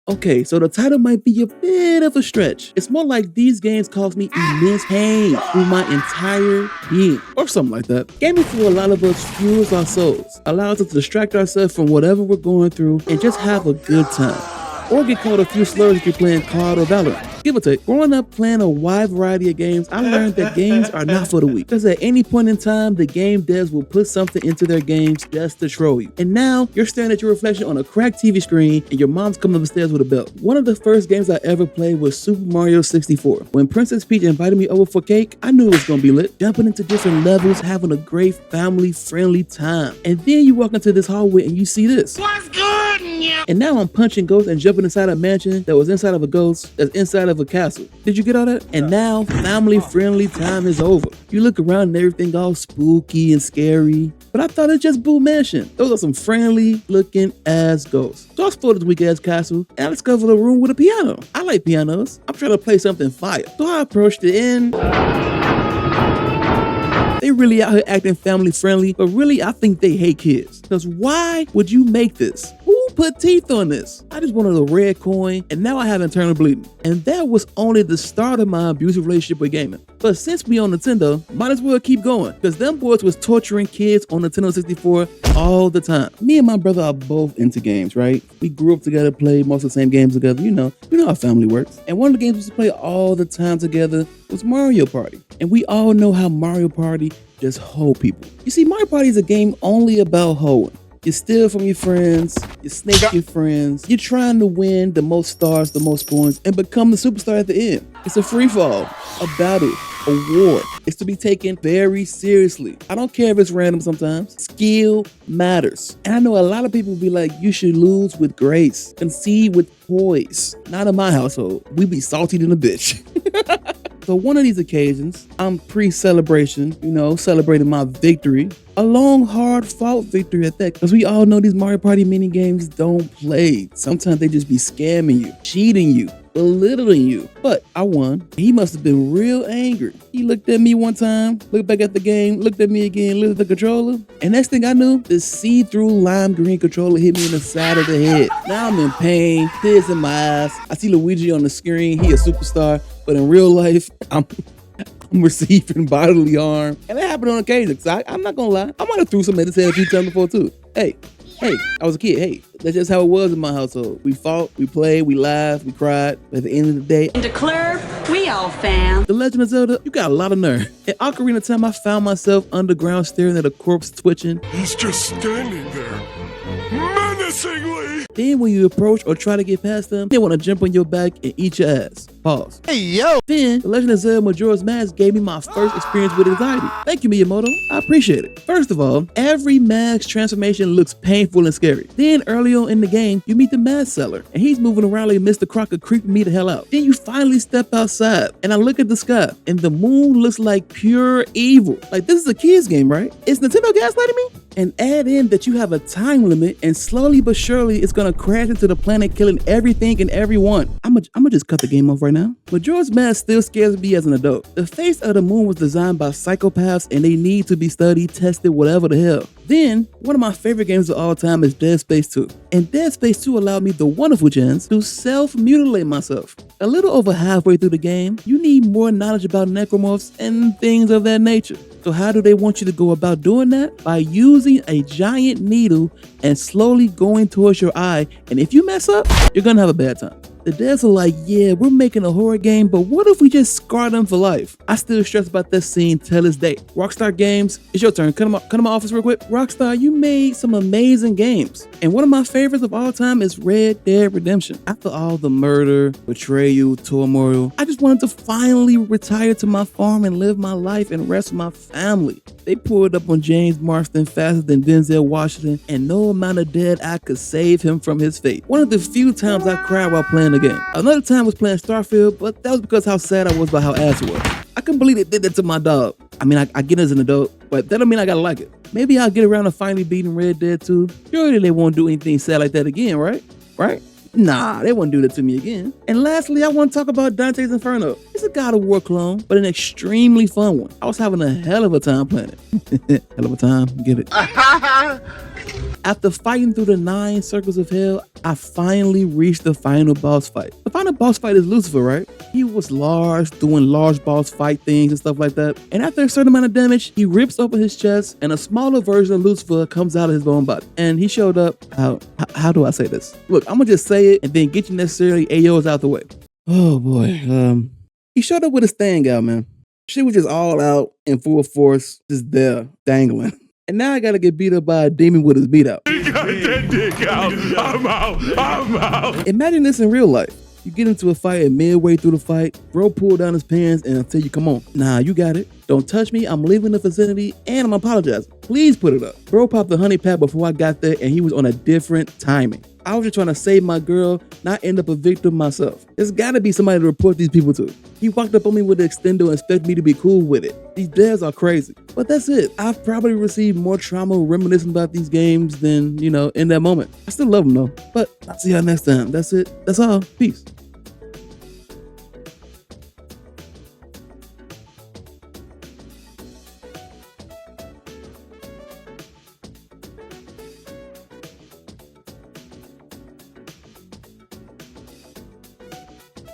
Okay, so the title might be a bit of a stretch. It's more like these games cause me immense pain through my entire being, or something like that. Gaming for a lot of us fuels our souls, allows us to distract ourselves from whatever we're going through and just have a good time. Or get called a few slurs if you're playing COD or Valorant. Give or take. Growing up playing a wide variety of games, I learned that games are not for the weak. Because at any point in time, the game devs will put something into their games just to troll you. And now, you're staring at your reflection on a cracked TV screen and your mom's coming upstairs with a belt. One of the first games I ever played was Super Mario 64. When Princess Peach invited me over for cake, I knew it was gonna be lit. Jumping into different levels, having a great family-friendly time. And then you walk into this hallway and you see this. What's good? And now I'm punching ghosts and jumping inside a mansion that was inside of a ghost that's inside of a castle. Did you get all that? And now family-friendly time is over. You look around and everything all spooky and scary. But I thought it's just Boo Mansion. Those are some friendly looking ass ghosts. So I explored this weak ass castle and I discovered a room with a piano. I like pianos. I'm trying to play something fire. So I approached it and they really out here acting family friendly, but really I think they hate kids. Because why would you make this? Who put teeth on this? I just wanted a red coin and now I have internal bleeding. And that was only the start of my abusive relationship with gaming. But since we on Nintendo, might as well keep going. Because them boys was torturing kids on Nintendo 64 all the time. Me and my brother are both into games, right? We grew up together, played most of the same games together, you know how family works. And one of the games we used to play all the time together was Mario Party. And we all know how Mario Party just hoe people. You see, Mario Party is a game only about hoeing. You steal from your friends, you snake your friends, you're trying to win the most stars, the most points, and become the superstar at the end. It's a free-for-all, a battle, a war. It's to be taken very seriously. I don't care if it's random sometimes. Skill matters. And I know a lot of people will be like, you should lose with grace, concede with poise. Not in my household. We be salty than a bitch. So one of these occasions, I'm pre-celebration, celebrating my victory. A long, hard-fought victory at that. Because we all know these Mario Party mini games don't play. Sometimes they just be scamming you, cheating you, belittling you. But I won. He must have been real angry. He looked at me one time, looked back at the game, looked at me again, looked at the controller. And next thing I knew, the see-through lime green controller hit me in the side of the head. Now I'm in pain, tears in my eyes. I see Luigi on the screen. He a superstar. But in real life, I'm receiving bodily harm. And that happened on occasion. So I'm not gonna lie. I might have threw something at his head a few times before too. Hey, I was a kid. Hey, that's just how it was in my household. We fought, we played, we laughed, we cried. But at the end of the day, And declare we all fam. The Legend of Zelda, you got a lot of nerve. At Ocarina of Time, I found myself underground staring at a corpse twitching. He's just standing there, menacingly. Then when you approach or try to get past them, they want to jump on your back and eat your ass. Pause. Hey, yo. Then, The Legend of Zelda Majora's Mask gave me my first experience with anxiety. Thank you, Miyamoto. I appreciate it. First of all, every mask transformation looks painful and scary. Then, early on in the game, you meet the mask seller, and he's moving around like Mr. Crocker, creeping me the hell out. Then you finally step outside, and I look at the sky, and the moon looks like pure evil. Like, this is a kid's game, right? Is Nintendo gaslighting me? And add in that you have a time limit, and slowly but surely, it's gonna crash into the planet, killing everything and everyone. I'ma just cut the game off right now. Majora's Mask still scares me as an adult. The face of the moon was designed by psychopaths, and they need to be studied, tested, whatever the hell. Then, one of my favorite games of all time is Dead Space 2. And Dead Space 2 allowed me the wonderful chance to self-mutilate myself. A little over halfway through the game, you need more knowledge about necromorphs and things of that nature. So how do they want you to go about doing that? By using a giant needle and slowly going towards your eye. And if you mess up, you're gonna have a bad time. The devs are like, yeah, we're making a horror game, but what if we just scar them for life? I still stress about this scene till this day. Rockstar Games, it's your turn. Come to my office real quick. Rockstar, you made some amazing games. And one of my favorites of all time is Red Dead Redemption. After all the murder, betrayal, turmoil, I just wanted to finally retire to my farm and live my life and rest with my family. They pulled up on James Marsden faster than Denzel Washington, and no amount of dead I could save him from his fate. One of the few times I cried while playing the game. Another time was playing Starfield, but that was because how sad I was about how ass it was. I couldn't believe they did that to my dog. I mean, I get it as an adult, but that don't mean I gotta like it. Maybe I'll get around to finally beating Red Dead 2. Surely they won't do anything sad like that again, right? Right? Nah, they won't do that to me again. And lastly, I want to talk about Dante's Inferno. It's a God of War clone, but an extremely fun one. I was having a hell of a time playing it. Hell of a time, get it. After fighting through the 9 circles of hell, I finally reached the final boss fight. The final boss fight is Lucifer, right? He was large, doing large boss fight things and stuff like that. And after a certain amount of damage, he rips open his chest and a smaller version of Lucifer comes out of his own body. And he showed up, how do I say this? Look, I'm gonna just say it and then get you necessarily AOs out the way. Oh boy, he showed up with his thing out, man. Shit was just all out in full force, just there, dangling. And now I gotta get beat up by a demon with his beat out. I'm out. Imagine this in real life. You get into a fight and midway through the fight, bro pull down his pants and I'll tell you, come on. Nah, you got it. Don't touch me. I'm leaving the vicinity and I'm apologizing. Please put it up. Bro popped the honey pack before I got there and he was on a different timing. I was just trying to save my girl, not end up a victim myself. There's gotta be somebody to report these people to. He walked up on me with the extendo and expected me to be cool with it. These devs are crazy. But that's it. I've probably received more trauma reminiscing about these games than, in that moment. I still love them though. But I'll see y'all next time. That's it. That's all. Peace.